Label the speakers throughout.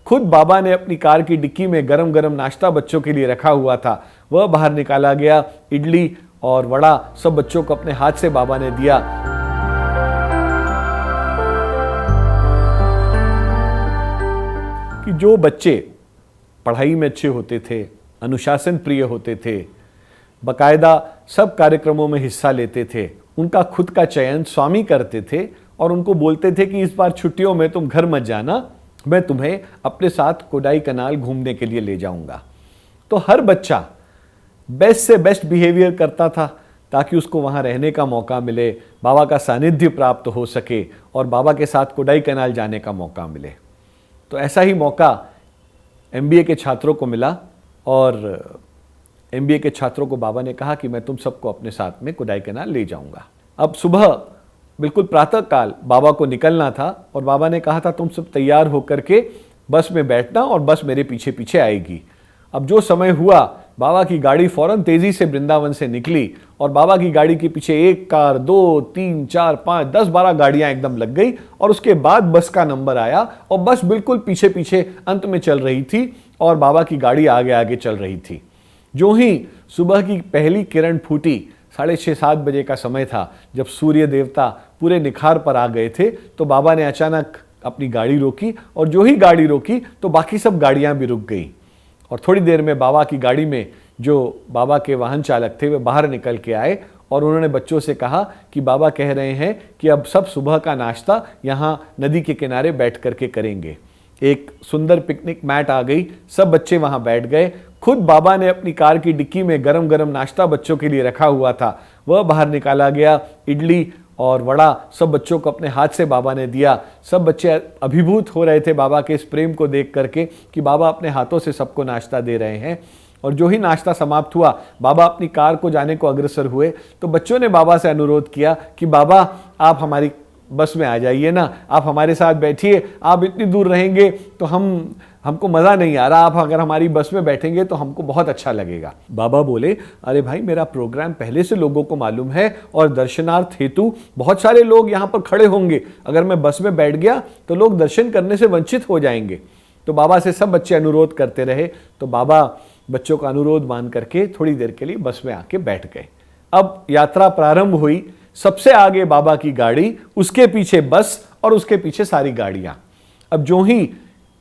Speaker 1: खुद बाबा ने अपनी कार की डिक्की में गरम गरम नाश्ता बच्चों के लिए रखा हुआ था, वह बाहर निकाला गया। इडली और वड़ा सब बच्चों को अपने हाथ से बाबा ने दिया। कि जो बच्चे पढ़ाई में अच्छे होते थे, अनुशासन प्रिय होते थे, बकायदा सब कार्यक्रमों में हिस्सा लेते थे, उनका खुद का चयन स्वामी करते थे और उनको बोलते थे कि इस बार छुट्टियों में तुम घर मत जाना, मैं तुम्हें अपने साथ कोडाई कनाल घूमने के लिए ले जाऊंगा। तो हर बच्चा बेस्ट से बेस्ट बिहेवियर करता था ताकि उसको वहाँ रहने का मौका मिले, बाबा का सानिध्य प्राप्त हो सके और बाबा के साथ कोडाई कनाल जाने का मौका मिले। तो ऐसा ही मौका MBA के छात्रों को मिला और MBA के छात्रों को बाबा ने कहा कि मैं तुम सबको अपने साथ में कोडाई कनाल ले जाऊंगा। अब सुबह बिल्कुल प्रातः काल बाबा को निकलना था और बाबा ने कहा था तुम सब तैयार होकर के बस में बैठना और बस मेरे पीछे पीछे आएगी। अब जो समय हुआ, बाबा की गाड़ी फौरन तेजी से वृंदावन से निकली और बाबा की गाड़ी के पीछे एक कार, 2, 3, 4, 5, 10, 12 गाड़ियां एकदम लग गई और उसके बाद बस का नंबर आया और बस बिल्कुल पीछे पीछे अंत में चल रही थी और बाबा की गाड़ी आगे आगे चल रही थी। जो ही सुबह की पहली किरण फूटी, 6:30-7 बजे का समय था, जब सूर्य देवता पूरे निखार पर आ गए थे, तो बाबा ने अचानक अपनी गाड़ी रोकी और जो ही गाड़ी रोकी तो बाकी सब गाड़ियां भी रुक गई। और थोड़ी देर में बाबा की गाड़ी में जो बाबा के वाहन चालक थे वे बाहर निकल के आए और उन्होंने बच्चों से कहा कि बाबा कह रहे हैं कि अब सब सुबह का नाश्ता यहाँ नदी के किनारे बैठ करके करेंगे। एक सुंदर पिकनिक मैट आ गई, सब बच्चे वहाँ बैठ गए। खुद बाबा ने अपनी कार की डिक्की में गरम गरम नाश्ता बच्चों के लिए रखा हुआ था, वह बाहर निकाला गया। इडली और वड़ा सब बच्चों को अपने हाथ से बाबा ने दिया। सब बच्चे अभिभूत हो रहे थे बाबा के इस प्रेम को देख करके कि बाबा अपने हाथों से सबको नाश्ता दे रहे हैं। और जो ही नाश्ता समाप्त हुआ, बाबा अपनी कार को जाने को अग्रसर हुए तो बच्चों ने बाबा से अनुरोध किया कि बाबा आप हमारी बस में आ जाइए ना, आप हमारे साथ बैठिए, आप इतनी दूर रहेंगे तो हमको मज़ा नहीं आ रहा, आप अगर हमारी बस में बैठेंगे तो हमको बहुत अच्छा लगेगा। बाबा बोले, अरे भाई मेरा प्रोग्राम पहले से लोगों को मालूम है और दर्शनार्थ हेतु बहुत सारे लोग यहाँ पर खड़े होंगे, अगर मैं बस में बैठ गया तो लोग दर्शन करने से वंचित हो जाएंगे। तो बाबा से सब बच्चे अनुरोध करते रहे, तो बाबा बच्चों का अनुरोध मान करके थोड़ी देर के लिए बस में आके बैठ गए। अब यात्रा प्रारंभ हुई, सबसे आगे बाबा की गाड़ी, उसके पीछे बस और उसके पीछे सारी गाड़ियां। अब जो ही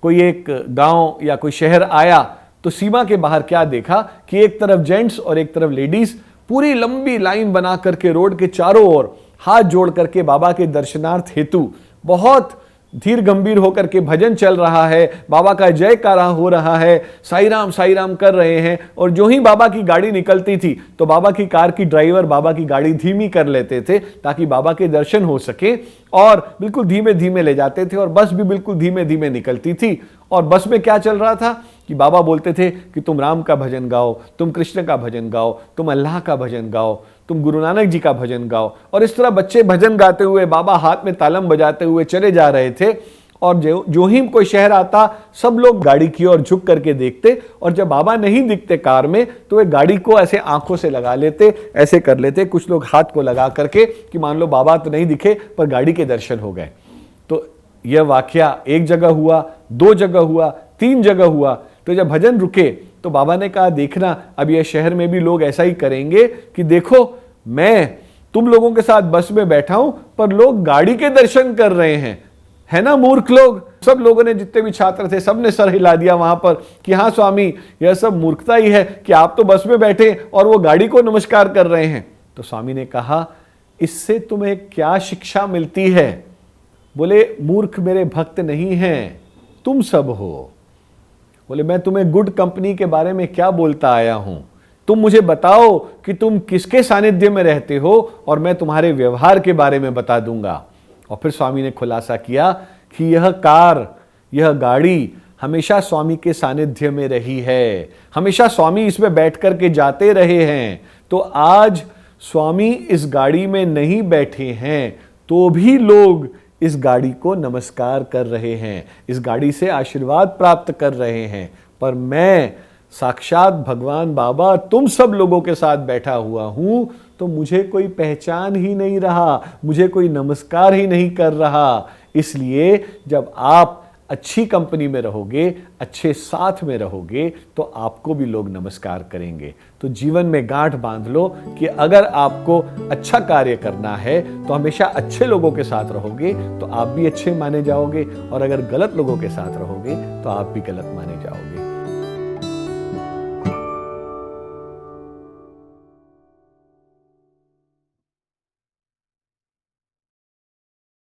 Speaker 1: कोई एक गांव या कोई शहर आया तो सीमा के बाहर क्या देखा कि एक तरफ जेंट्स और एक तरफ लेडीज पूरी लंबी लाइन बना करके रोड के चारों ओर हाथ जोड़ करके बाबा के दर्शनार्थ हेतु बहुत धीर गंभीर होकर के भजन चल रहा है, बाबा का जयकारा हो रहा है, साई राम कर रहे हैं। और जो ही बाबा की गाड़ी निकलती थी तो बाबा की कार की ड्राइवर बाबा की गाड़ी धीमी कर लेते थे ताकि बाबा के दर्शन हो सके और बिल्कुल धीमे धीमे ले जाते थे और बस भी बिल्कुल धीमे धीमे निकलती थी। और बस में क्या चल रहा था कि बाबा बोलते थे कि तुम राम का भजन गाओ, तुम कृष्ण का भजन गाओ, तुम अल्लाह का भजन गाओ, तुम गुरु नानक जी का भजन गाओ। और इस तरह बच्चे भजन गाते हुए, बाबा हाथ में तालम बजाते हुए चले जा रहे थे। और जो ही कोई शहर आता सब लोग गाड़ी की ओर झुक करके देखते और जब बाबा नहीं दिखते कार में तो वे गाड़ी को ऐसे आंखों से लगा लेते, ऐसे कर लेते, कुछ लोग हाथ को लगा करके कि मान लो बाबा तो नहीं दिखे पर गाड़ी के दर्शन हो गए। तो यह वाकया एक जगह हुआ, 2 जगह हुआ, 3 जगह हुआ। तो जब भजन रुके तो बाबा ने कहा, देखना अब यह शहर में भी लोग ऐसा ही करेंगे कि देखो मैं तुम लोगों के साथ बस में बैठा हूं पर लोग गाड़ी के दर्शन कर रहे हैं, है ना मूर्ख लोग। सब लोगों ने, जितने भी छात्र थे, सब ने सर हिला दिया वहां पर कि हाँ स्वामी, यह सब मूर्खता ही है कि आप तो बस में बैठे और वो गाड़ी को नमस्कार कर रहे हैं। तो स्वामी ने कहा, इससे तुम्हें क्या शिक्षा मिलती है? बोले, मूर्ख मेरे भक्त नहीं हैं, तुम सब हो। बोले, मैं तुम्हें गुड कंपनी के बारे में क्या बोलता आया हूं, तुम मुझे बताओ कि तुम किसके सानिध्य में रहते हो और मैं तुम्हारे व्यवहार के बारे में बता दूंगा। और फिर स्वामी ने खुलासा किया कि यह कार, यह गाड़ी हमेशा स्वामी के सानिध्य में रही है, हमेशा स्वामी इसमें बैठ करके जाते रहे हैं। तो आज स्वामी इस गाड़ी में नहीं बैठे हैं तो भी लोग इस गाड़ी को नमस्कार कर रहे हैं, इस गाड़ी से आशीर्वाद प्राप्त कर रहे हैं। पर मैं साक्षात भगवान बाबा तुम सब लोगों के साथ बैठा हुआ हूं तो मुझे कोई पहचान ही नहीं रहा, मुझे कोई नमस्कार ही नहीं कर रहा। इसलिए जब आप अच्छी कंपनी में रहोगे, अच्छे साथ में रहोगे, तो आपको भी लोग नमस्कार करेंगे। तो जीवन में गांठ बांध लो कि अगर आपको अच्छा कार्य करना है तो हमेशा अच्छे लोगों के साथ रहोगे तो आप भी अच्छे माने जाओगे, और अगर गलत लोगों के साथ रहोगे तो आप भी गलत माने जाओगे।